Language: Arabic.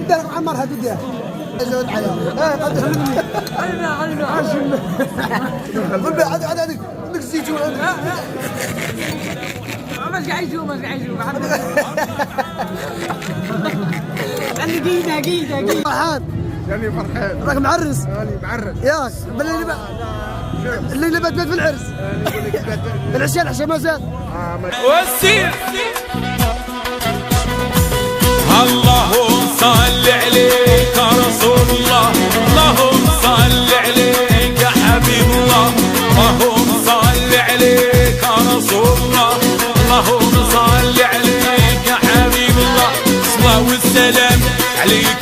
دار عمر هديها زود الحياه قد علنا عاشنا قول عاد بدك الزيتون مش قاعد يشوف انا جيده فرحان يعني فرحان راك معرس راني معرس ياك اللي بات في العرس العشاء ما زال والسير اللهم صل عليك يا رسول الله، اللهم صل عليك يا حبيب الله، اللهم صل عليك يا رسول الله، اللهم صل عليك يا حبيب الله، الصلاة والسلام عليك